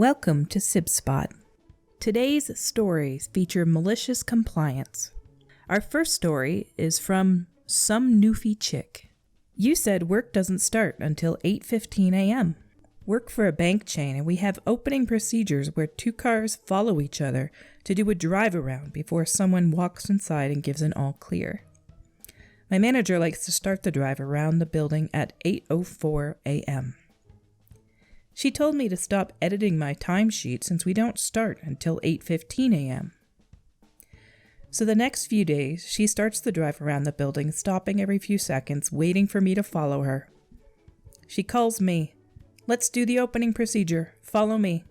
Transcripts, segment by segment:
Welcome to SibSpot. Today's stories feature malicious compliance. Our first story is from Some Newfie Chick. You said work doesn't start until 8:15 a.m. Work for a bank chain, and we have opening procedures where two cars follow each other to do a drive around before someone walks inside and gives an all clear. My manager likes to start the drive around the building at 8:04 a.m. She told me to stop editing my timesheet since we don't start until 8:15 a.m. So the next few days, she starts the drive around the building, stopping every few seconds, waiting for me to follow her. She calls me, "Let's do the opening procedure. Follow me."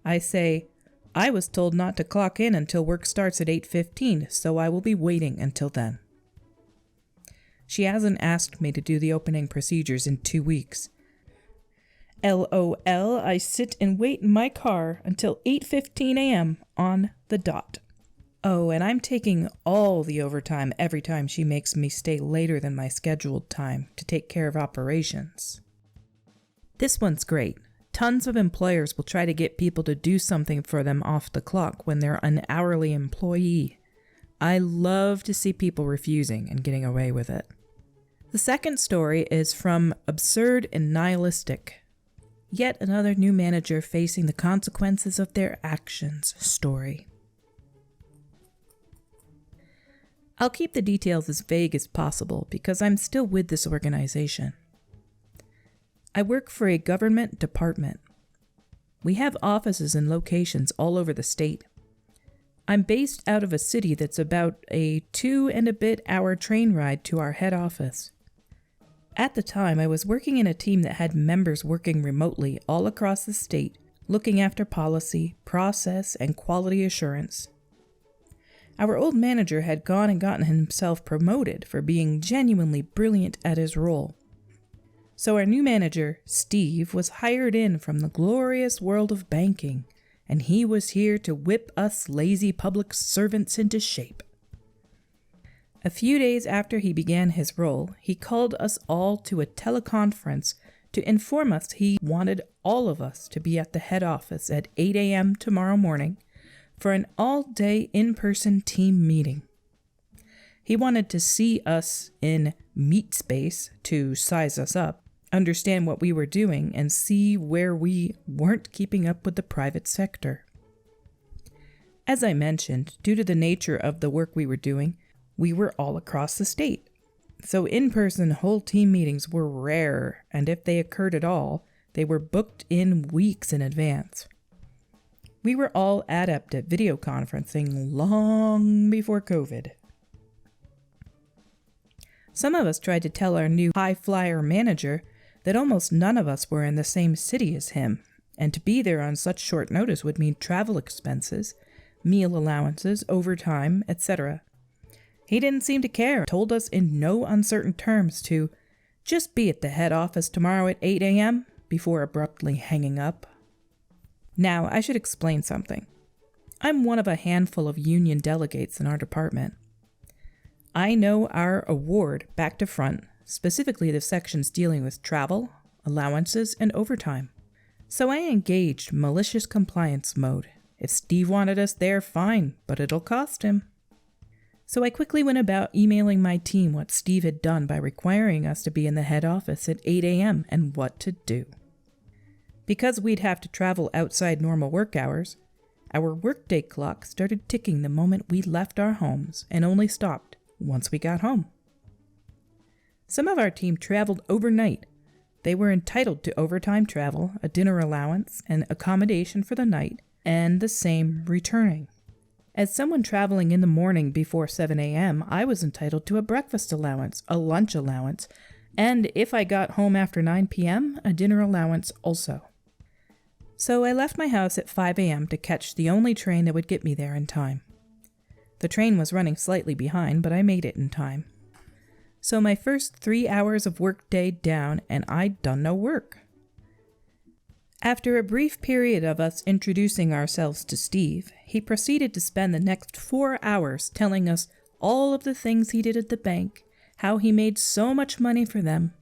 I say, "I was told not to clock in until work starts at 8:15, so I will be waiting until then." She hasn't asked me to do the opening procedures in 2 weeks. LOL, I sit and wait in my car until 8:15 a.m. on the dot. Oh, and I'm taking all the overtime every time she makes me stay later than my scheduled time to take care of operations. This one's great. Tons of employers will try to get people to do something for them off the clock when they're an hourly employee. I love to see people refusing and getting away with it. The second story is from Absurd and Nihilistic. Yet another new manager facing the consequences of their actions story. I'll keep the details as vague as possible because I'm still with this organization. I work for a government department. We have offices and locations all over the state. I'm based out of a city that's about a 2 and a bit hour train ride to our head office. At the time, I was working in a team that had members working remotely all across the state, looking after policy, process, and quality assurance. Our old manager had gone and gotten himself promoted for being genuinely brilliant at his role. So our new manager, Steve, was hired in from the glorious world of banking, and he was here to whip us lazy public servants into shape. A few days after he began his role, he called us all to a teleconference to inform us he wanted all of us to be at the head office at 8 a.m. tomorrow morning for an all-day in-person team meeting. He wanted to see us in meat space to size us up, understand what we were doing, and see where we weren't keeping up with the private sector. As I mentioned, due to the nature of the work we were doing, we were all across the state. So in-person whole team meetings were rare, and if they occurred at all, they were booked in weeks in advance. We were all adept at video conferencing long before COVID. Some of us tried to tell our new high-flyer manager that almost none of us were in the same city as him, and to be there on such short notice would mean travel expenses, meal allowances, overtime, etc. He didn't seem to care, told us in no uncertain terms to just be at the head office tomorrow at 8 a.m. before abruptly hanging up. Now, I should explain something. I'm one of a handful of union delegates in our department. I know our award back to front, specifically the sections dealing with travel, allowances, and overtime. So I engaged malicious compliance mode. If Steve wanted us there, fine, but it'll cost him. So I quickly went about emailing my team what Steve had done by requiring us to be in the head office at 8 a.m. and what to do. Because we'd have to travel outside normal work hours, our workday clock started ticking the moment we left our homes and only stopped once we got home. Some of our team traveled overnight. They were entitled to overtime travel, a dinner allowance, and accommodation for the night, and the same returning. As someone traveling in the morning before 7 a.m., I was entitled to a breakfast allowance, a lunch allowance, and if I got home after 9 p.m., a dinner allowance also. So I left my house at 5 a.m. to catch the only train that would get me there in time. The train was running slightly behind, but I made it in time. So my first 3 hours of work day down, and I'd done no work. After a brief period of us introducing ourselves to Steve, he proceeded to spend the next 4 hours telling us all of the things he did at the bank, how he made so much money for them,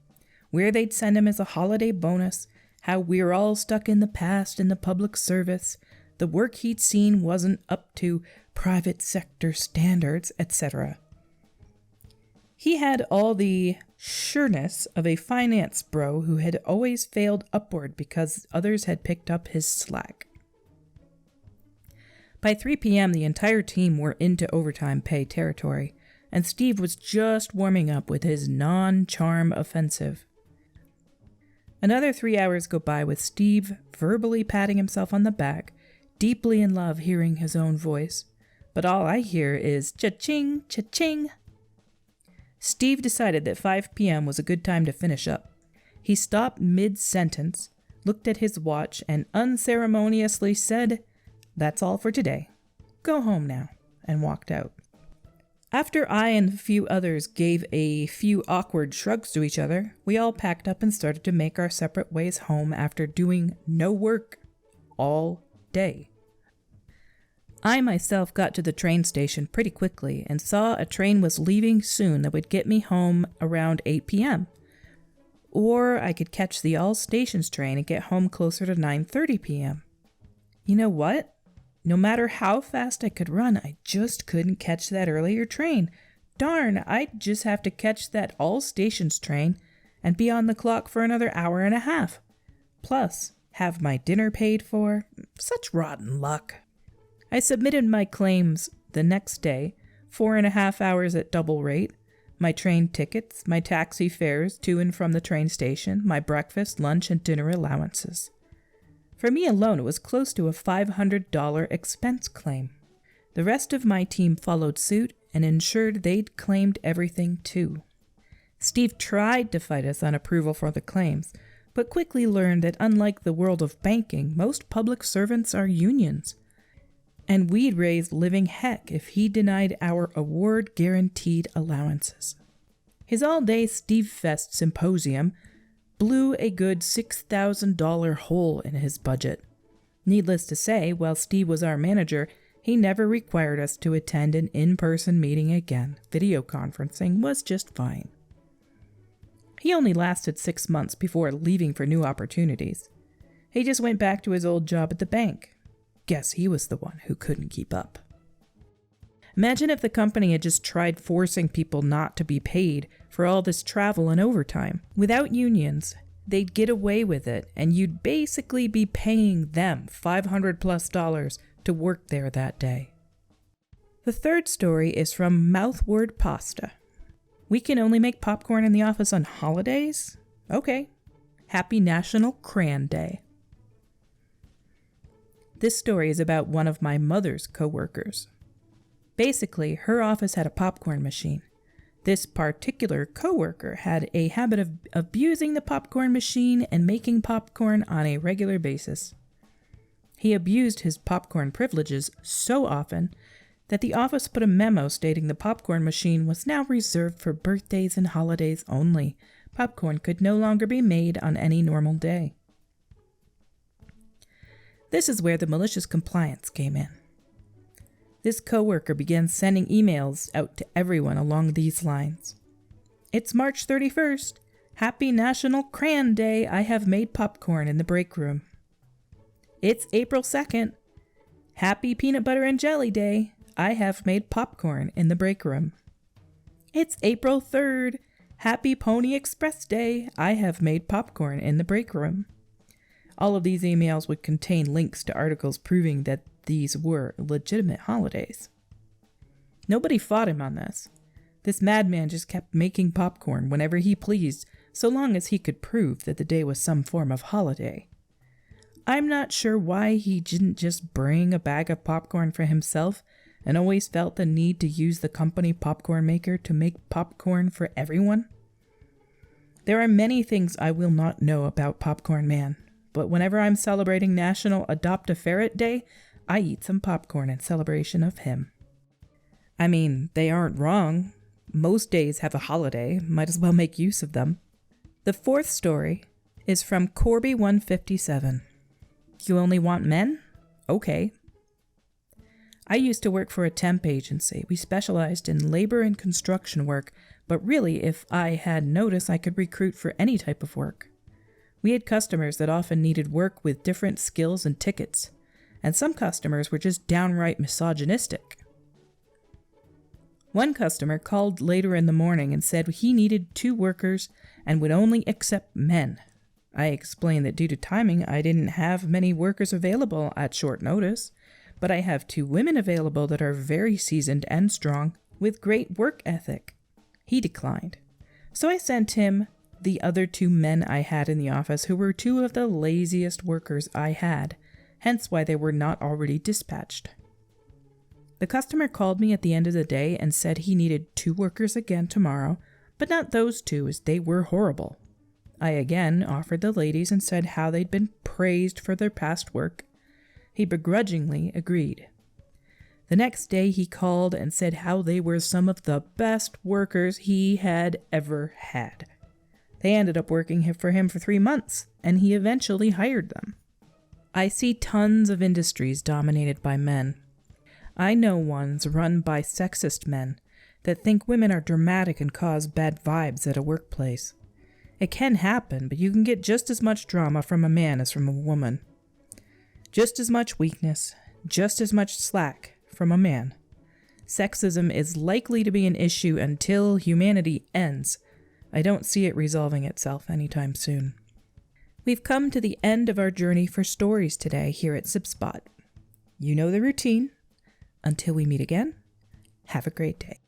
where they'd send him as a holiday bonus, how we're all stuck in the past in the public service, the work he'd seen wasn't up to private sector standards, etc. He had all the sureness of a finance bro who had always failed upward because others had picked up his slack. By 3 p.m., the entire team were into overtime pay territory, and Steve was just warming up with his non-charm offensive. Another 3 hours go by with Steve verbally patting himself on the back, deeply in love hearing his own voice, but all I hear is cha-ching, cha-ching. Steve decided that 5 p.m. was a good time to finish up. He stopped mid-sentence, looked at his watch, and unceremoniously said, "That's all for today. Go home now," and walked out. After I and a few others gave a few awkward shrugs to each other, we all packed up and started to make our separate ways home after doing no work all day. I myself got to the train station pretty quickly and saw a train was leaving soon that would get me home around 8 p.m. Or I could catch the all stations train and get home closer to 9:30 p.m. You know what? No matter how fast I could run, I just couldn't catch that earlier train. Darn, I'd just have to catch that all stations train and be on the clock for another hour and a half. Plus, have my dinner paid for. Such rotten luck. I submitted my claims the next day, 4.5 hours at double rate, my train tickets, my taxi fares to and from the train station, my breakfast, lunch, and dinner allowances. For me alone, it was close to a $500 expense claim. The rest of my team followed suit and ensured they'd claimed everything too. Steve tried to fight us on approval for the claims, but quickly learned that unlike the world of banking, most public servants are unions. And we'd raise living heck if he denied our award-guaranteed allowances. His all-day Steve Fest symposium blew a good $6,000 hole in his budget. Needless to say, while Steve was our manager, he never required us to attend an in-person meeting again. Video conferencing was just fine. He only lasted 6 months before leaving for new opportunities. He just went back to his old job at the bank. Guess he was the one who couldn't keep up. Imagine if the company had just tried forcing people not to be paid for all this travel and overtime. Without unions, they'd get away with it, and you'd basically be paying them $500+ to work there that day. The third story is from Mouthword Pasta. We can only make popcorn in the office on holidays? Okay. Happy National Crayon Day. This story is about one of my mother's coworkers. Basically, her office had a popcorn machine. This particular coworker had a habit of abusing the popcorn machine and making popcorn on a regular basis. He abused his popcorn privileges so often that the office put a memo stating the popcorn machine was now reserved for birthdays and holidays only. Popcorn could no longer be made on any normal day. This is where the malicious compliance came in. This coworker began sending emails out to everyone along these lines. It's March 31st. Happy National Crayon Day. I have made popcorn in the break room. It's April 2nd. Happy Peanut Butter and Jelly Day. I have made popcorn in the break room. It's April 3rd. Happy Pony Express Day. I have made popcorn in the break room. All of these emails would contain links to articles proving that these were legitimate holidays. Nobody fought him on this. This madman just kept making popcorn whenever he pleased, so long as he could prove that the day was some form of holiday. I'm not sure why he didn't just bring a bag of popcorn for himself and always felt the need to use the company popcorn maker to make popcorn for everyone. There are many things I will not know about Popcorn Man, but whenever I'm celebrating National Adopt a Ferret Day, I eat some popcorn in celebration of him. I mean, they aren't wrong. Most days have a holiday. Might as well make use of them. The fourth story is from Corby157. You only want men? Okay. I used to work for a temp agency. We specialized in labor and construction work, but really, if I had notice, I could recruit for any type of work. We had customers that often needed work with different skills and tickets, and some customers were just downright misogynistic. One customer called later in the morning and said he needed 2 workers and would only accept men. I explained that due to timing, I didn't have many workers available at short notice, but I have 2 women available that are very seasoned and strong with great work ethic. He declined. So I sent him the other 2 men I had in the office who were 2 of the laziest workers I had, hence why they were not already dispatched. The customer called me at the end of the day and said he needed 2 workers again tomorrow, but not those 2 as they were horrible. I again offered the ladies and said how they'd been praised for their past work. He begrudgingly agreed. The next day he called and said how they were some of the best workers he had ever had. They ended up working for him for 3 months, and he eventually hired them. I see tons of industries dominated by men. I know ones run by sexist men that think women are dramatic and cause bad vibes at a workplace. It can happen, but you can get just as much drama from a man as from a woman. Just as much weakness, just as much slack from a man. Sexism is likely to be an issue until humanity ends. I don't see it resolving itself anytime soon. We've come to the end of our journey for stories today here at SipSpot. You know the routine. Until we meet again, have a great day.